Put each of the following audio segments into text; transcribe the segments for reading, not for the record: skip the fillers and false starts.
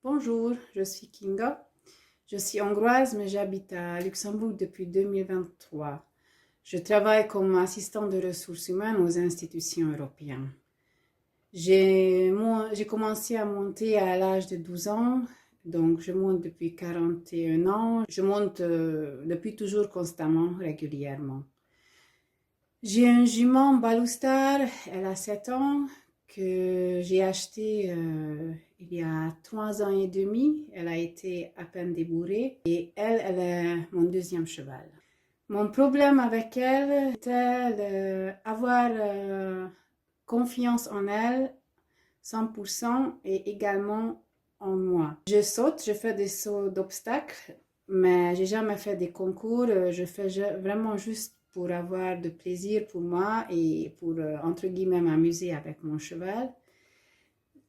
Bonjour, je suis Kinga. Je suis hongroise, mais j'habite à Luxembourg depuis 2023. Je travaille comme assistant de ressources humaines aux institutions européennes. J'ai commencé à monter à l'âge de 12 ans, donc je monte depuis 41 ans. Je monte depuis toujours constamment, régulièrement. J'ai un jument Baloustar, elle a 7 ans, que j'ai acheté il y a 3 ans et demi. Elle a été à peine débourrée et elle est mon deuxième cheval. Mon problème avec elle était d'avoir confiance en elle 100% et également en moi. Je saute, je fais des sauts d'obstacles, mais j'ai jamais fait des concours. Je fais vraiment juste pour avoir de plaisir pour moi et pour, entre guillemets, m'amuser avec mon cheval.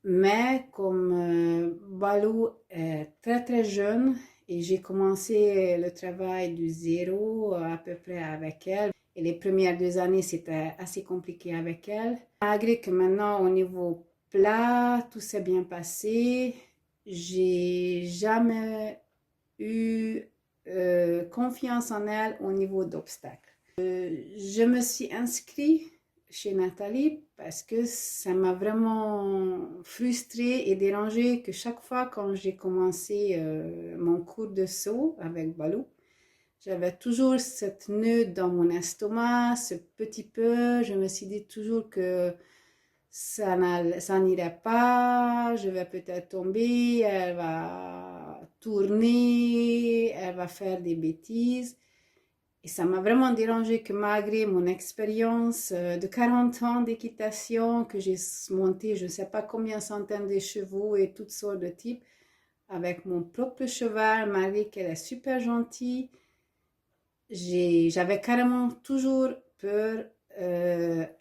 Mais comme Balou est très très jeune et j'ai commencé le travail du zéro à peu près avec elle, et les premières 2 années c'était assez compliqué avec elle. Malgré que maintenant au niveau plat tout s'est bien passé, j'ai jamais eu confiance en elle au niveau d'obstacles. Je me suis inscrite chez Nathalie parce que ça m'a vraiment frustrée et dérangée que chaque fois quand j'ai commencé mon cours de saut avec Balou, j'avais toujours cette nœud dans mon estomac, ce petit peu. Je me suis dit toujours que ça n'irait pas, je vais peut-être tomber, elle va tourner, elle va faire des bêtises. Et ça m'a vraiment dérangé que malgré mon expérience de 40 ans d'équitation, que j'ai monté je ne sais pas combien centaines de chevaux et toutes sortes de types, avec mon propre cheval, malgré qu'elle est super gentille, j'avais carrément toujours peur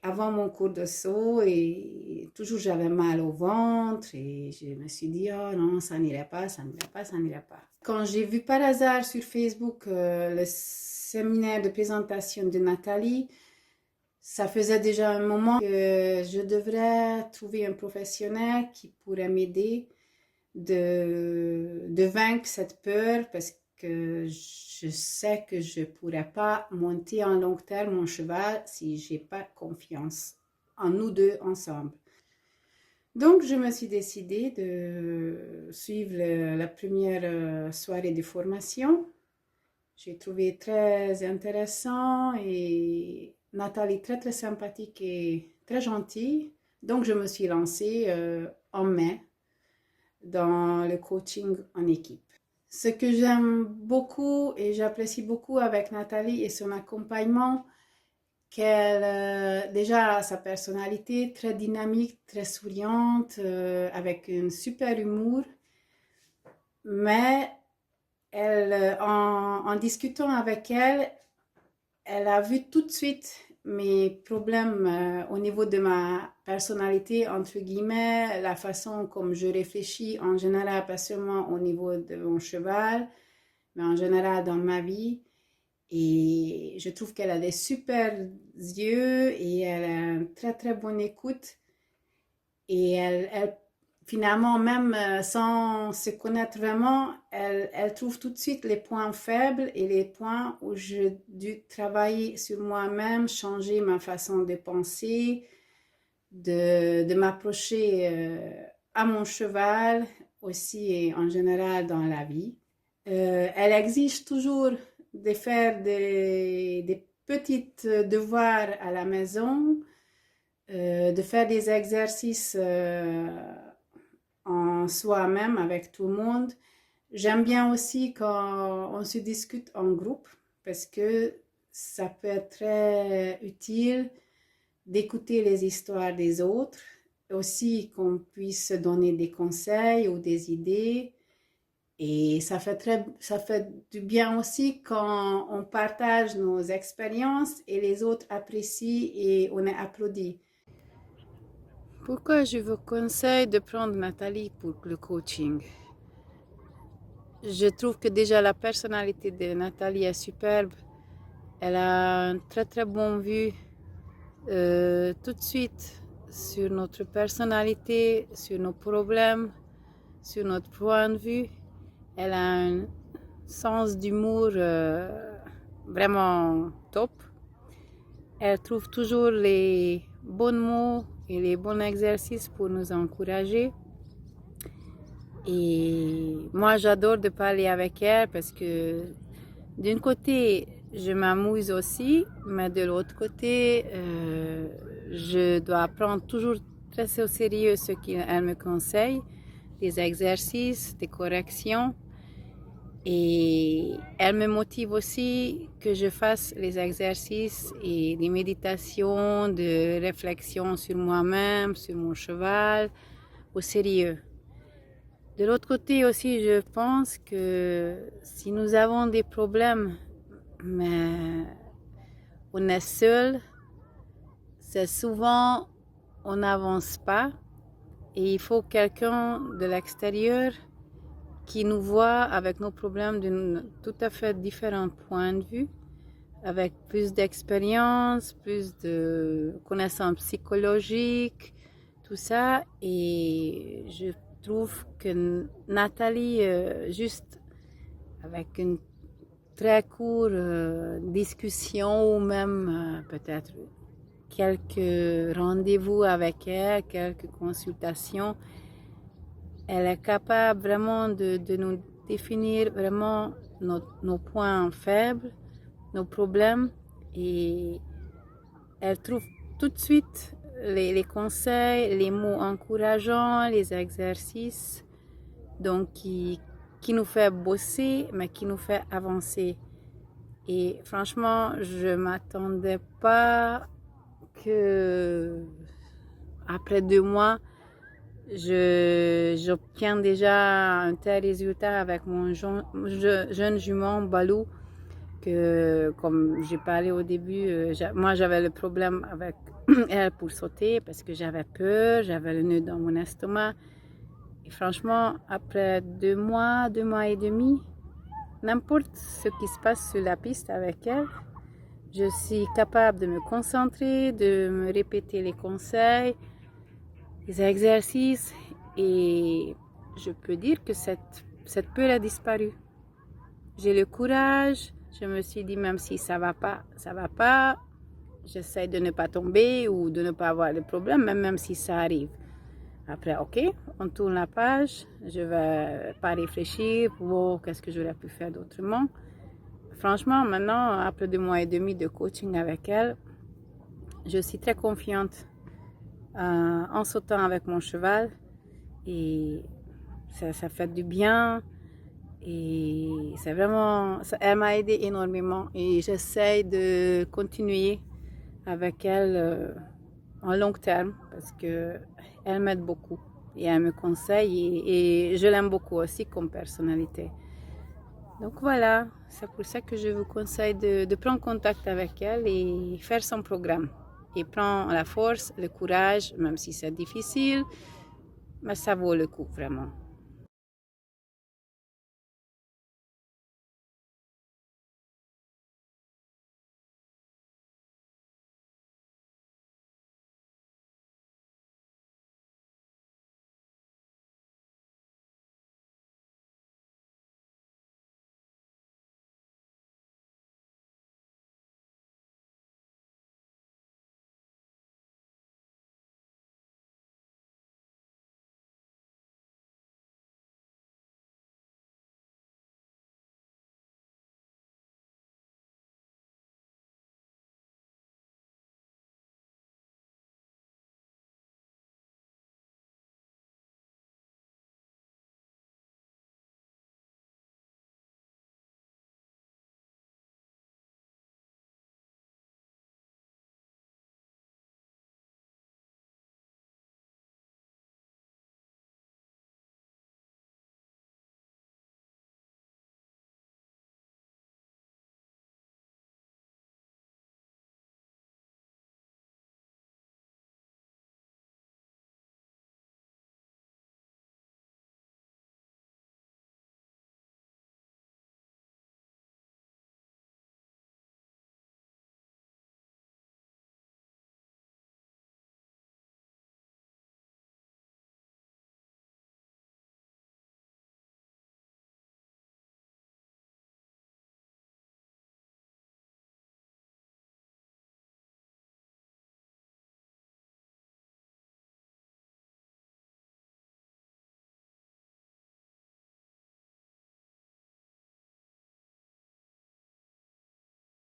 avant mon cours de saut et toujours j'avais mal au ventre et je me suis dit, oh non, ça n'irait pas, ça n'irait pas, ça n'irait pas. Quand j'ai vu par hasard sur Facebook le séminaire de présentation de Nathalie, ça faisait déjà un moment que je devrais trouver un professionnel qui pourrait m'aider de vaincre cette peur parce que je sais que je ne pourrais pas monter en long terme mon cheval si je n'ai pas confiance en nous deux ensemble. Donc, je me suis décidée de suivre la première soirée de formation. J'ai trouvé très intéressant et Nathalie très très sympathique et très gentille. Donc, je me suis lancée en mai dans le coaching en équipe. Ce que j'aime beaucoup et j'apprécie beaucoup avec Nathalie et son accompagnement, qu'elle déjà a sa personnalité très dynamique, très souriante, avec un super humour, mais en discutant avec elle, elle a vu tout de suite mes problèmes au niveau de ma personnalité, entre guillemets, la façon comme je réfléchis en général, pas seulement au niveau de mon cheval, mais en général dans ma vie. Et je trouve qu'elle a des super yeux et elle a une très très bonne écoute. Et finalement, même sans se connaître vraiment, elle trouve tout de suite les points faibles et les points où j'ai dû travailler sur moi-même, changer ma façon de penser, de m'approcher à mon cheval aussi et en général dans la vie. Elle exige toujours de faire des petites devoirs à la maison, de faire des exercices en soi-même avec tout le monde. J'aime bien aussi quand on se discute en groupe parce que ça peut être très utile d'écouter les histoires des autres, aussi qu'on puisse se donner des conseils ou des idées. Et ça fait du bien aussi quand on partage nos expériences et les autres apprécient et on est applaudi. Pourquoi je vous conseille de prendre Nathalie pour le coaching? Je trouve que déjà la personnalité de Nathalie est superbe. Elle a un très très bon vue tout de suite sur notre personnalité, sur nos problèmes. sur notre point de vue. Elle a un sens d'humour vraiment top. Elle trouve toujours les bons mots et les bons exercices pour nous encourager. Et moi, j'adore de parler avec elle parce que d'un côté, je m'amuse aussi, mais de l'autre côté, je dois prendre toujours très au sérieux ce qu'elle me conseille, des exercices, des corrections. Et elle me motive aussi que je fasse les exercices et les méditations de réflexion sur moi-même, sur mon cheval, au sérieux. De l'autre côté aussi, je pense que si nous avons des problèmes, mais on est seul, c'est souvent on n'avance pas et il faut quelqu'un de l'extérieur qui nous voit avec nos problèmes d'un tout à fait différent point de vue, avec plus d'expérience, plus de connaissances psychologiques, tout ça. Et je trouve que Nathalie, juste avec une très courte discussion ou même peut-être quelques rendez-vous avec elle, quelques consultations, elle est capable vraiment de nous définir vraiment nos points faibles, nos problèmes et elle trouve tout de suite les conseils, les mots encourageants, les exercices donc qui nous fait bosser mais qui nous fait avancer. Et franchement, je ne m'attendais pas que après 2 mois, j'obtiens déjà un tel résultat avec mon jeune jument Balou que, comme j'ai parlé au début, moi j'avais le problème avec elle pour sauter parce que j'avais peur, j'avais le nœud dans mon estomac. Et franchement, après 2 mois et demi, n'importe ce qui se passe sur la piste avec elle, je suis capable de me concentrer, de me répéter les conseils, les exercices et je peux dire que cette peur a disparu. J'ai le courage, je me suis dit même si ça va pas, j'essaie de ne pas tomber ou de ne pas avoir de problème, même si ça arrive. Après, ok, on tourne la page, je vais pas réfléchir pour voir qu'est-ce que j'aurais pu faire d'autrement. Franchement, maintenant, après 2 mois et demi de coaching avec elle, je suis très confiante en sautant avec mon cheval et ça fait du bien et c'est vraiment, elle m'a aidé énormément et j'essaie de continuer avec elle en long terme parce que elle m'aide beaucoup et elle me conseille et je l'aime beaucoup aussi comme personnalité. Donc voilà, c'est pour ça que je vous conseille de prendre contact avec elle et faire son programme. Et prendre la force, le courage, même si c'est difficile, mais ça vaut le coup vraiment.